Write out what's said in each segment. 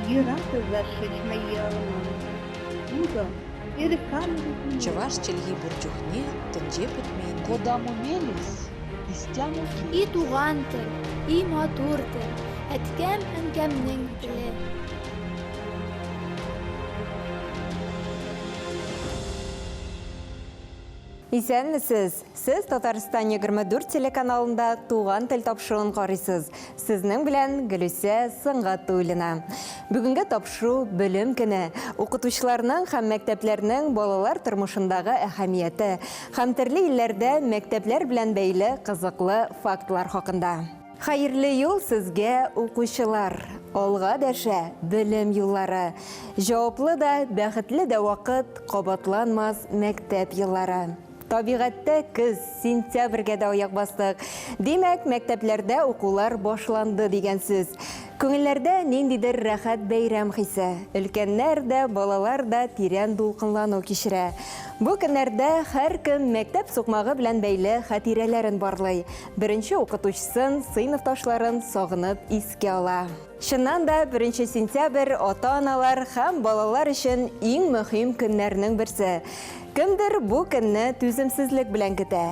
Юрата зашишмайялма. Муза, Чаваш челги бурчухне тынже путмейн. Кодаму мелис, истяму И туган тел, и матур тел, әткәм әнкәмнең теле. Исәнмесез, сіз Татарстан 24 телеканалында туған тіл тапшыруын қарайсыз. Сізнің білән Гүлүсә Сыңғатуллина. Бүгінгі тапшыру білім көне, оқытушыларның һәм мәктәпләрнең балалар тормышындағы әһәмияте, һәм төрле илләрдә мәктәпләр белән бәйле қызыклы фактлар хакында. Хайырлы юл сезгә, укучылар. Алга дәшә белем юллары. Җаваплы да, бәхетле дә вакыт кабатланмас мәктәп еллары. Табигатьтә көз, сентябрьгә дә аяк бастык. Димәк, мәктәпләрдә укулар башланды дигән сүз. Күңелләрдә ниндидер рәхәт бәйрәм хисе. Өлкәннәр дә, балалар да тирән дулкынлану кичерә. Бу көннәрдә һәр кем мәктәп сукмагы белән бәйле хатирәләрен барлый. Беренче укытучысын, сыйныфташларын сагынып искә ала. Чыннан да 1 сентябрь ата-аналар һәм балалар өчен иң мөһим көннәрнең берсе. Кемдер бу көнне түземсезлек белән көтә,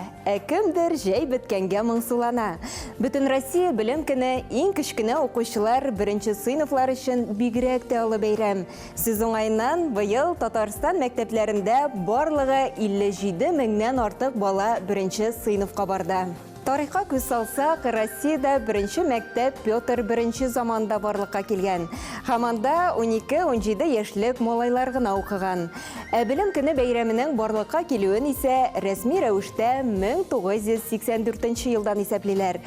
кемдер җәй беткәнгә моңсулана. Бөтен Россия белем көне иң кечкенә укучылар 1 сыйныфлар өчен бигрәк тә олы бәйрәм. Сез уңайнан быел Татарстан мәктәпләрендә барлыгы 57 меңнән артык бала 1 сыйныфка барды. Тарихка күз салсак, Россиядә 1 мәктәп Петр I заманда барлыкка килгән. Һаманда 12-17 яшьлек малайлар гына укыган. Белем көне бәйрәменең барлыкка килүен исә рәсми рәвештә 1984 елдан исәплиләр.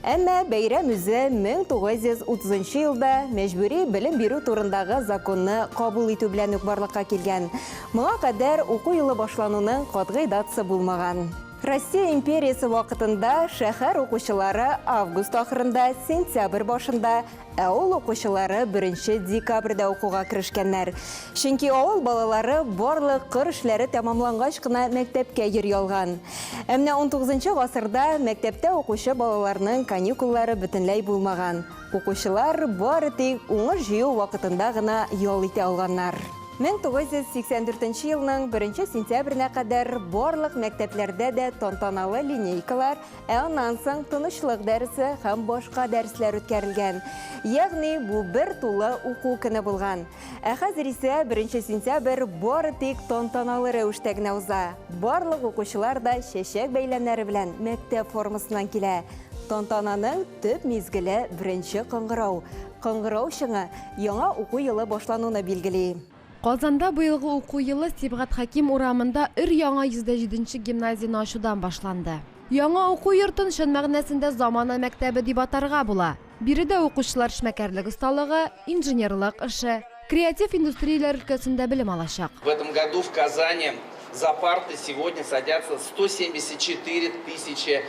Әмма бәйрәм үзе 1930 елда мәҗбүри белем бирү турындагы законны кабул итү белән үк барлыкка килгән. Моңа кадәр уку елы башлануның катгый датасы булмаган. Россия империясы вакытында шәһәр укучылары август ахырында, сентябрь башында, авыл укучылары 1 декабрьдә укуга керешкәннәр. Чөнки авыл балалары барлык кыр эшләре тәмамлангач кына мәктәпкә йөри алган. Әмма 19 гасырда мәктәптә укучы балаларның каникуллары бөтенләй булмаган. Укучылар бары тик уңыш җыю вакытында гына ял итә алганнар. 1984 елның 1 сентябренә кадәр барлык мәктәпләрдә дә тантаналы линейкалар, аннан соң тынычлык дәресе һәм башка дәресләр үткәрелгән. Ягъни бу бер тулы уку көне булган. Хәзер исә 1 сентябрь бары тик тантаналы рәвештә генә уза. Барлык укучылар да чәчәк бәйләмнәре белән мәктәп формасыннан килә. Тантананың төп мизгеле 1 кыңгырау. Кыңгырау шыңы яңа уку елы башлануны билгели. Казанда быелгы уку елы Сибгат Хаким урамында өр-яңа 107-нче гимназияны ачудан башланды. Яңа уку йортын чын мәгънәсендә замана мәктәбе дип атарга була. Биредә укучылар эшмәкәрлек осталыгы, инженерлык эше, креатив индустрияләр өлкәсендә белем алачак. В этом году в Казани за парты сегодня садятся 174 тысячи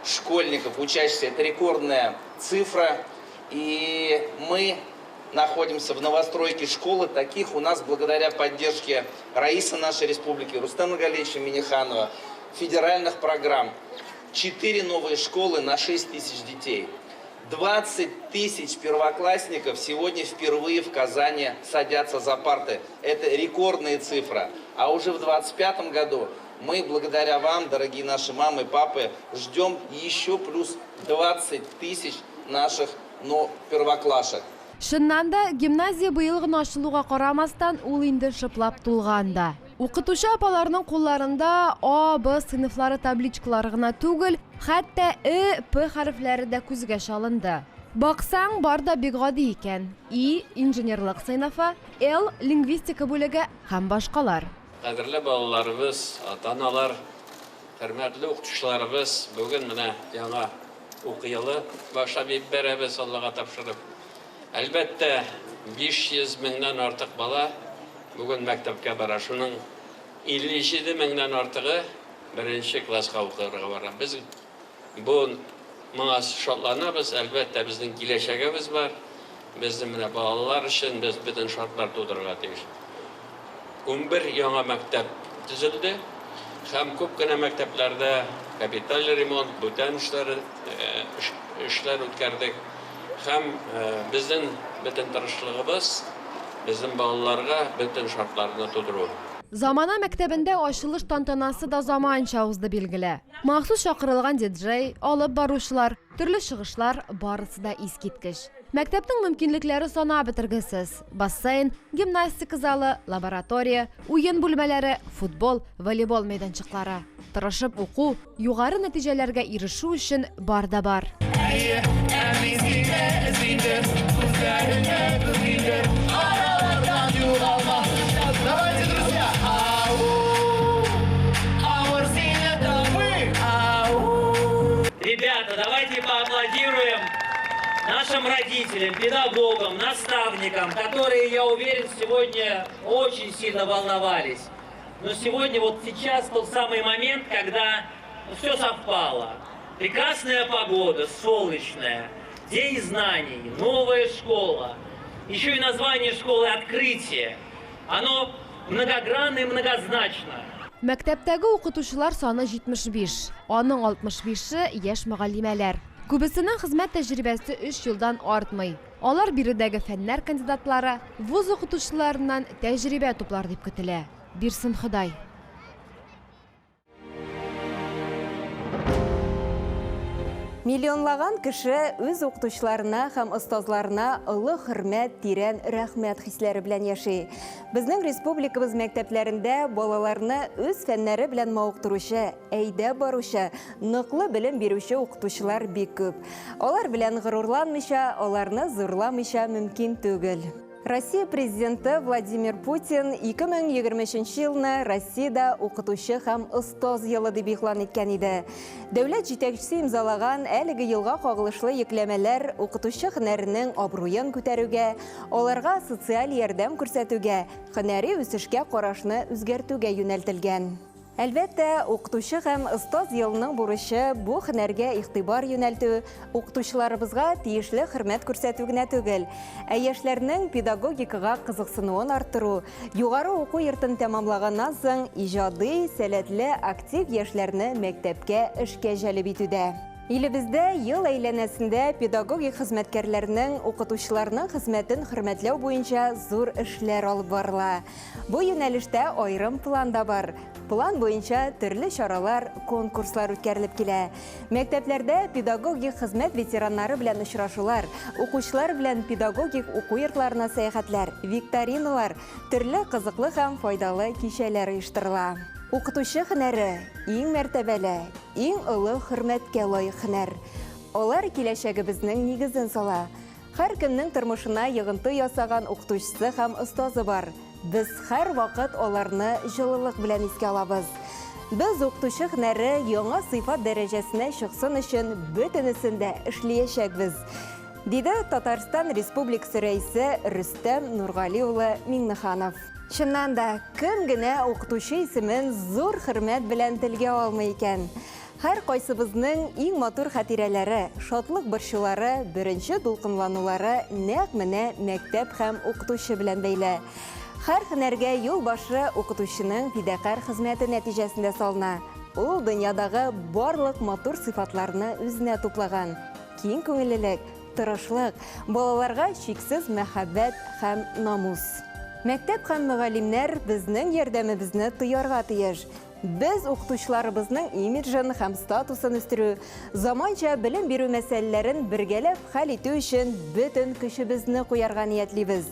школьников, учащихся. Это рекордная цифра. И мы находимся в новостройке школы. Таких у нас благодаря поддержке Раисы нашей республики, Рустема Галевича Миниханова, федеральных программ. 4 новые школы на 6 тысяч детей. 20 тысяч первоклассников сегодня впервые в Казани садятся за парты. Это рекордная цифра. А уже в 2025 году мы, благодаря вам, дорогие наши мамы и папы, ждем еще плюс 20 тысяч наших первоклашек. Шыннан да гимназия быел гына ачылуга карамастан ул инде шыплап тулганда. Укытучы апаларның кулларында А, Б сыйныфлары табличкалары гына түгел, хәтта П хәрефләре дә күзгә чалынды. Баксаң, бар да бик гади икән. И инженерлык сыйныфы, Л лингвистика бүлеге һәм башкалар. Кадерле балаларыбыз, ата-аналар, хөрмәтле укытучыларыбыз, бүген менә яңа уку елы башлап бәрәбез Аллага тапшырып. Әлбәттә, 500 меңнән артык бала бүген мәктәпкә бара. Шуның 57 меңнән артыгы 1 класска укырга бара. Без бу моңа шатланабыз. Әлбәттә, безнең киләчәгебез бар. Безнең менә балалар өчен без бөтен шартлар тудырырга тиеш. 11 яңа мәктәп төзелде. Һәм күп кенә мәктәпләрдә капиталь ремонт, бүтән эшләр үткәрдек. Һәм безнең бөтен тырышлыгыбыз безнең балаларга бөтен шартларны тудыру. Замана мәктәбендә ачылыш тантанасы да заманча узды билгеле. Махсус чакырылган диджей, алып баручылар, төрле чыгышлар барысы да искиткеч. Мәктәптең мөмкинлекләре санап бетергесез. Бассейн, гимнастика залы, лаборатория, уен бүлмәләре, футбол, волейбол мәйданчыклары. Тырышып уку, югары нәтиҗәләргә ирешү өчен бар да бар. Ребята, давайте поаплодируем нашим родителям, педагогам, наставникам, которые, я уверен, сегодня очень сильно волновались. Но сегодня, вот сейчас, тот самый момент, когда все совпало. Прекрасная погода, солнечная, день знаний, новая школа. Еще и название школы «Открытие». Оно многогранно и многозначно. Мәктәптәге укытучылар саны 75, аның 65-е яшь мөгаллимәләр. Күбесенең хезмәт тәҗрибәсе 3 елдан артмый. Алар биредәге фәннәр кандидатлары вуз укытучыларыннан тәҗрибә туплар дип көтелә. Бирсен Ходай. Миллионлаган кеше үз укытучыларына һәм остазларына олы хөрмәт, тирән рәхмәт хисләре белән яши. Безнең республикабыз мәктәпләрендә балаларны үз фәннәре белән мавыктыручы, әйдә баручы, ныклы белем бирүче укытучылар бик күп. Алар белән горурланмыйча, аларны зурламыйча мөмкин түгел. Россия президенты Владимир Путин 2023 елны Россиядә укытучы һәм остаз елы дип игълан иткән иде. Дәүләт җитәкчесе имзалаган әлеге елга кагылышлы йөкләмәләр укытучы һөнәренең абруен күтәрүгә, аларга социаль ярдәм күрсәтүгә, һөнәри үсешкә карашны үзгәртүгә юнәлтелгән. Әлбәттә, укытучы һәм остаз елының бурычы бу һөнәргә игътибар юнәлтү, укытучыларыбызга тиешле хөрмәт күрсәтү генә түгел, ә яшьләрнең педагогикага кызыксынуын арттыру, югары уку йортын тәмамлаганнан соң иҗади, сәләтле, актив яшьләрне мәктәпкә эшкә җәлеп итүдә. Илебездә ел әйләнәсендә педагогик хезмәткәрләрнең укытучыларның хезмәтен хөрмәтләү буенча зур эшләр алып барыла. Бу юнәлештә аерым план да бар. План буенча төрле чаралар, конкурслар үткәрелеп килә. Мәктәпләрдә педагогик хезмәт ветераннары белән очрашулар, укучылар белән педагогик уку йортларына сәяхәтләр, викториналар, төрле кызыклы һәм файдалы кичәләр оештырыла. Укытучы һөнәре иң мәртәбәле, иң олы хөрмәткә лаек һөнәр. Алар киләчәгебезнең нигезен сала. Һәр кемнең тормышына йогынты ясаган укытучысы һәм остазы бар. Без һәр вакыт аларны җылылык белән искә алабыз. Без укытучы һөнәре яңа сыйфат дәрәҗәсенә чыксын өчен бөтенесен дә эшләячәкбез, диде Татарстан Республикасы рәисе Рөстәм Нургали улы Миңнеханов. Чыннан да, кем генә укытучы исемен зур хөрмәт белән телгә алмый икән. Һәр кайсыбызның иң матур хатирәләре, шатлык борчулары, беренче дулкынланулары нәкъ менә мәктәп һәм укытучы белән бәйле. Һәр һөнәргә юл башы укытучының фидакар хезмәте нәтиҗәсендә салына. Ул дөньядагы барлык матур сыйфатларны үзенә туплаган. Киң күңеллелек, тырышлык, балаларга чиксез мәхәббәт һәм намус. Мәктәп һәм мөгаллимнәр безнең ярдәмебезне тоярга тиеш. Без укытучыларыбызның имиджын һәм статусын үстерү, заманча белем бирү мәсьәләләрен бергәләп хәл итү өчен бөтен көчебезне куярга ниятлибез,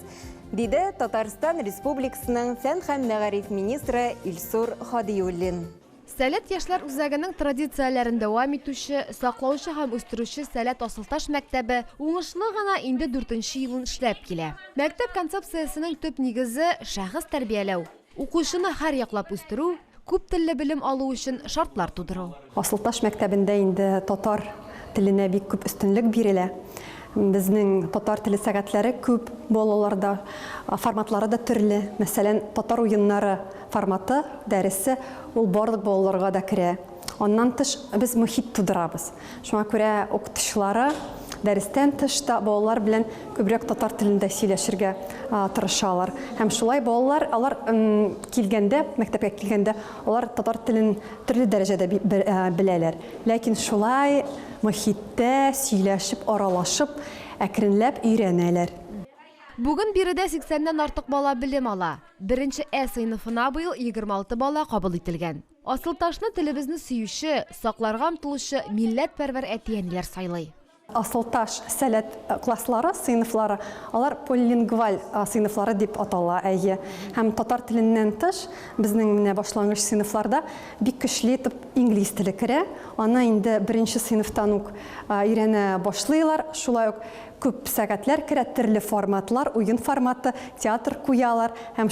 диде Татарстан Республикасының фән һәм мәгариф министры Илсур Хадиуллин. Сәләт яшьләр үзәгенең традицияләрен дәвам итүче, саклаучы һәм үстерүче Сәләт Асылташ мәктәбе уңышлы гына инде 4нче елын эшләп килә. Мәктәп концепциясенең төп нигезе шәхес тәрбияләү, укучыны һәр яклап үстерү, күп телле белем алу өчен шартлар тудыру. Асылташ мәктәбендә инде татар теленә бик күп өстенлек бирелә. Безнең татар теле сәгатьләре күп, балаларда форматлары да төрле. Мәсәлән, татар уеннары форматы, дәресе ул барлык балаларга да керә. Оннан тыш без мөхит тудырабыз. Шуңа күрә укытучылары дәрестән тышта балалар белән күбрәк татар телендә сөйләшергә тырышалар. Һәм шулай балалар алар килгәндә, мәктәпкә килгәндә, алар татар телен төрле дәрәҗәдә беләләр. Ләкин шулай мөхиттә сөйләшеп, аралашып, әкренләп өйрәнәләр. Бүген биредә 80-дән артык бала белем ала. Беренче сыйныфына быел 26 бала кабул ителгән. Асылташны телебезне сөюче, сакларга омтылучы милләтпәрвәр әтиәниләр сайлый. Асылташ сәләт класслары, сыйныфлары, алар полилингваль сыйныфлары дип атала әйе. Һәм татар теленнән тыш, безнең менә башлангыч сыйныфларда бик көчле итеп инглиз теле керә. Аны инде беренче сыйныфтан ук өйрәнә башлыйлар. Шулай ук күп сәгатьләр керә, төрле форматлар, уен форматы, театр куялар. Һәм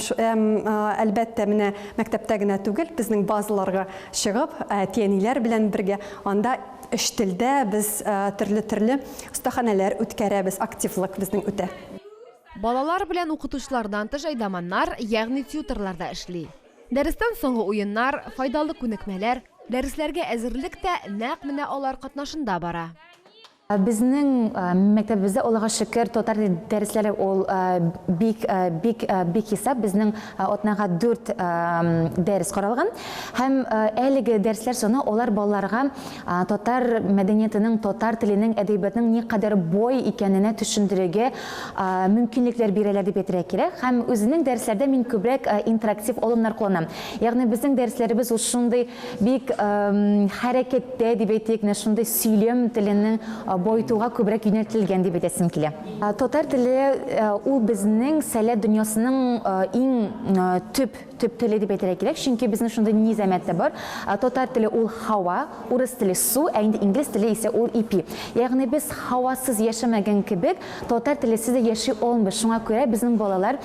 әлбәттә менә мәктәптә генә түгел, безнең базаларга чыгып, әтиәниләр белән бергә анда эш телдә без төрле остаханәләр үткәрәбез, активлык безнең үтә. Балалар белән укытучылардан тыш айдаманнар, ягъни тьюторларда эшли. Дәрестән соңгы уеннар, файдалы күнекмәләр, дәресләргә әзерлек тә нәкъ менә алар катнашында бара. Безнең мәктәбебездә Аллага шөкер татар дәресләре ул бик хисап. Безнең атнага 4 дәрес каралган. Һәм әлеге дәресләр саны алар балаларга татар мәдәниятенең, татар теленең, әдәбиятның никадәр бай икәненә төшендерергә мөмкинлекләр бирәләр дип әйтергә кирәк. Һәм үзенең дәресләрдә мин күбрәк интерактив алымнар кулланам. Ягъни безнең дәресләребез ул шундый бик хәрәкәттә дип әйтик, шундый сөйләм теленең бойтуға күбрәк юнәлтелгән дип әйтәсем килә. Татар теле ул безнең сәләт дөньясының иң төп теле дип әйтергә кирәк, чөнки безнең шундый низамәт тә бар. Татар теле ул һава, урыс теле су, ә инде инглиз теле исә ул ипи. Ягъни без һавасыз яшәмәгән кебек, татар телесез дә яши алмый. Шуңа күрә безнең балалар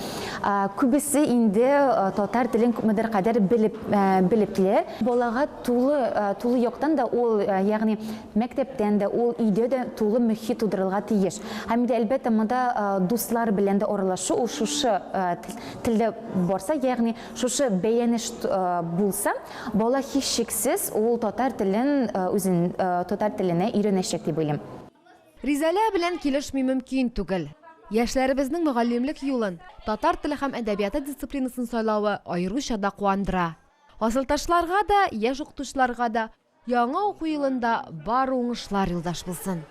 күбесе инде татар телен күпмедер кадәр белеп килә. Балага тулы яктан да ул, ягъни мәктәптән дә ул өйдә дә тулы мөхит тудырылга тиеш. Һәм дә әлбәттә монда дуслар белән дә аралашу, ул шушы телдә барса, ягъни шушы бәянеш булса, бала һичшиксез ул татар телен үзен татар теленә өйрәнәчәк дип уйлыйм. Ризалә белән килешми мөмкин түгел. Яшьләребезнең мөгаллимлек юлын, татар теле һәм әдәбияты дисциплинасын сайлавы аеруча да куандыра. Асылташларга да, яшь укытучыларга да яңа уку елында бар уңышлар юлдаш булсын.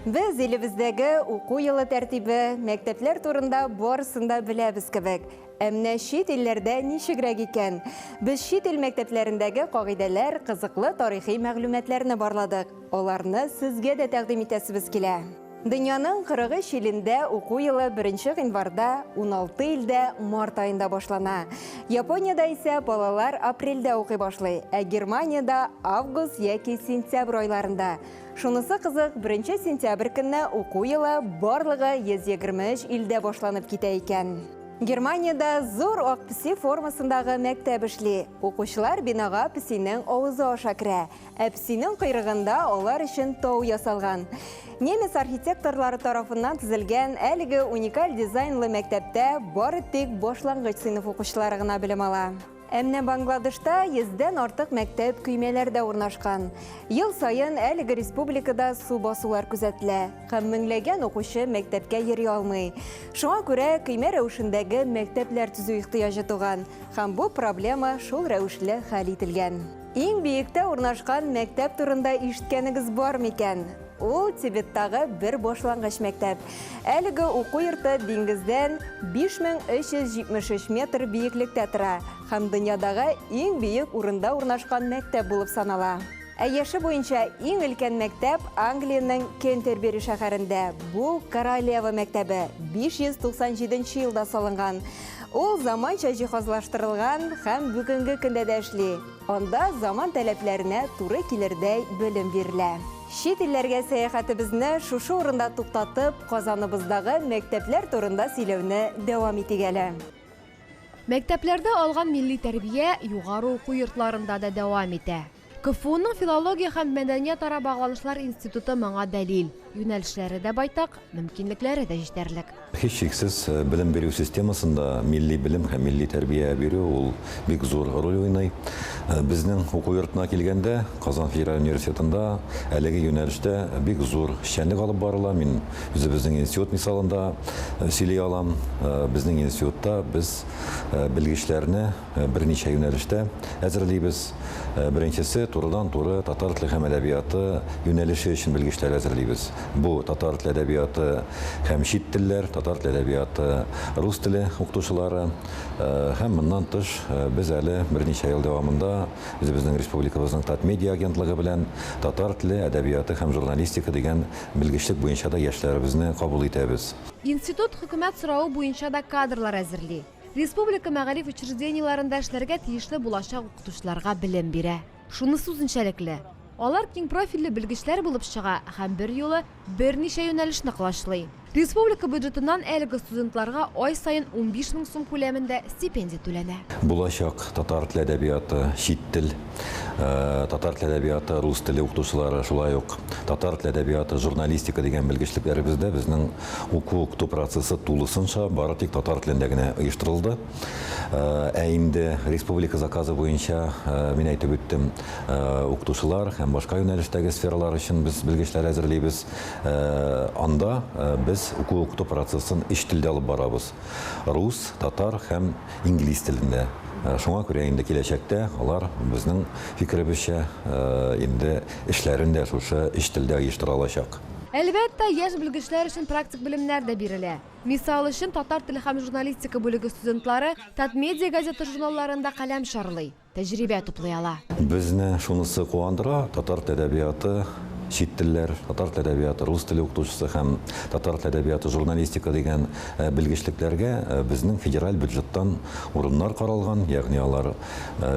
Без илебездәге уку елы тәртибе, мәктәпләр турында барысын да беләбез кебек. Әмма чит илләрдә ничегрәк икән? Без чит ил мәктәпләрендәге кагыйдәләр, кызыклы тарихи мәгълүматларны барладык. Аларны сезгә дә тәкъдим итәсебез килә. Дөньяның 43 илендә уку елы 1 гыйнварда, 16 илдә март айында башлана. Япониядә исә балалар апрельдә укый башлый, ә Германиядә август яки сентябрь айларында. Шунысы кызык, 1 сентябрь көнне уку елы барлыгы 123 илдә башланып китә икән. Германиядә зур ак песи формасындагы мәктәп эшли. Укучылар бинага песинең авызы аша керә, ә песинең койрыгында алар өчен тау ясалган. Немец архитекторлары тарафыннан төзелгән әлеге уникаль дизайнлы мәктәптә бары тик башлангыч сыйныф укучылары гына белем ала. Әмма Бангладешта 100дән артык мәктәп көймәләрдә урнашкан. Ел сайын әлеге республикада су басулар күзәтелә, һәм меңләгән укучы мәктәпкә йөри алмый. Шуңа күрә көймә рәвешендәге мәктәпләр төзү ихтыяҗы туган, һәм бу проблема шул рәвешле хәл ителгән. Иң биектә урнашкан мәктәп турында ишеткәнегез бар микән? Ул Тибеттагы бер башлангыч мәктәп. Әлеге уку йорты диңгездән 5373 метр биеклектә тора һәм дөньядагы иң биек урында урнашкан мәктәп булып санала. Ә яше буенча иң өлкән мәктәп Англиянең Кентербери шәһәрендә. Бу Королева мәктәбе 597 елда салынган. Ул заманча җиһазлаштырылган һәм бүгенге көндә дә эшли. Анда заман тәләпләренә туры килердәй белем бирелә. Чит илләргә сәяхәтебезне шушы урында туктатып, Казаныбыздагы мәктәпләр турында сөйләүне дәвам итегәле. Мәктәпләрдә алган милли тәрбия югары уку йортларында да дәвам итә. КФУның филология һәм мәдәният ара багланышлар институты моңа дәлил. Юнәлешләре дә байтак, мөмкинлекләре дә җитәрлек. Һичшиксез белем бирү системасында милли белем һәм милли тәрбия бирү ул бик зур роль уйный. Безнең уку йортына килгәндә, Казан Федераль университетында әлеге юнәлештә бик зур эшчәнлек алып барыла. Мин үзебезнең институт мисалында сөйли алам. Безнең институтта без белгечләрне берничә юнәлештә әзерлибез. Беренчесе турыдан-туры татар теле һәм әдәбияты юнәлеше өчен белгечләр әзерлибез. Бу татар теле әдәбияты һәм чит телләр, татар теле әдәбияты, рус теле укытучылары һәм моннан тыш без әле берничә ел дәвамында безнең республикабызның Татмедиа агентлыгы белән татар теле әдәбияты һәм журналистика дигән белгечлек буенча да яшьләребезне кабул итәбез. Институт хөкүмәт сорауы буенча да кадрлар әзерли. Республика мәгариф учреждениеларында эшләргә тиешле булачак укытучыларга белем бирә. Шунысы үзенчәлекле. Алар киң профильле белгечләр булып чыга һәм бер юлы берничә юнәлешне кылачлый. Республика бюджетыннан әлеге студентларга ай сайын 15 000 сум күләмендә стипендия түләнә. Булачак татар теле әдәбияты, чит тел, татар теле әдәбияты, рус теле укытучылары, шулай ук татар теле әдәбияты, журналистика дигән белгечлекләребездә безнең укыту процессы тулысынча бары тик татар телендә генә оештырылды. Ә инде республика заказы буенча мин әйтеп үттем, укытучылар һәм башка юнәлештәге сфералар өчен без белгечләр әзерлибез. Анда без укыту процессын иш телдә алып барабыз. Рус, татар һәм инглиз телендә. Шуңа күрә инде киләчәктә алар безнең фикеребезчә инде эшләрендә шушы иш телдә оештыра алачак. Әлбәттә, яшь белгечләр өчен практик белемнәр дә бирелә. Мисал өчен татар теле һәм журналистика бүлеге студентлары Татмедиа газета журналларында каләм шарлый, тәҗрибә туплый ала. Безне шунысы куандыра, татар теле әдәбияты, чит телләр, татар теле әдәбияты, рус теле укытучысы һәм татар теле әдәбияты, журналистика дигән белгечлекләргә безнең федераль бюджеттан урыннар каралган, ягъни алар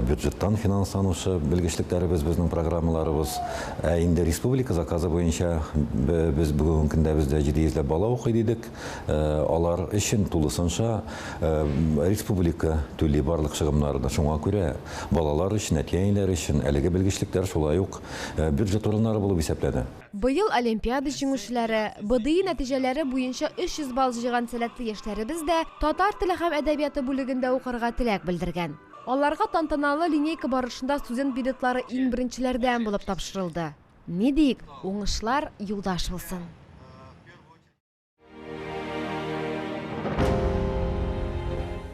бюджеттан финансланучы белгечлекләребез, безнең программаларыбыз. Инде республика заказы буенча без бүген көндә бездә 700 бала укый дидек. Алар өчен тулысынча республика түли барлык чыгымнарны. Шуңа күрә балалар өчен, әти-әниләр өчен әлеге белгечлекләр шулай ук бюджет урыннары булып исәпләнә. Быел Олимпиада җиңүчеләре, БДИ нәтиҗәләре буенча 300 балл җыйган сәләтле яшьләребез дә татар теле һәм әдәбияты бүлегендә укырга теләк белдергән. Аларга тантаналы линейка барышында студент билетлары иң беренчеләрдән булып тапшырылды. Ни диек, уңышлар юлдаш булсын.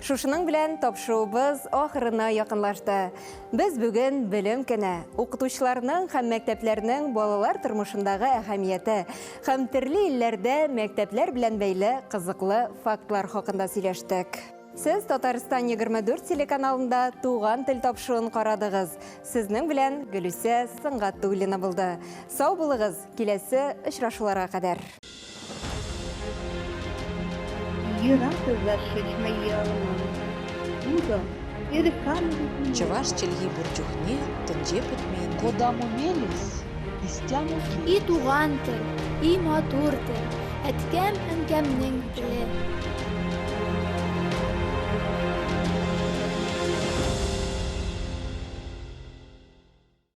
Шушының белән тапшыруыбыз ахырына якынлашты. Без бүген белем көне, укытучыларның һәм мәктәпләрнең балалар тормышындагы әһәмияте һәм төрле илләрдә мәктәпләр белән бәйле кызыклы фактлар хакында сөйләштек. Сез Татарстан 24 телеканалында туган тел тапшыруын карадыгыз. Сезнең белән Гөлүсә Сыңгатуллина булды. Сау булыгыз, киләсе очрашуларга кадәр. Чуваш чилги бурчухне тынже путмейнде. Куда мумелис, истяму И туган тел, и матур тел, әткәм әнкәмнең теле.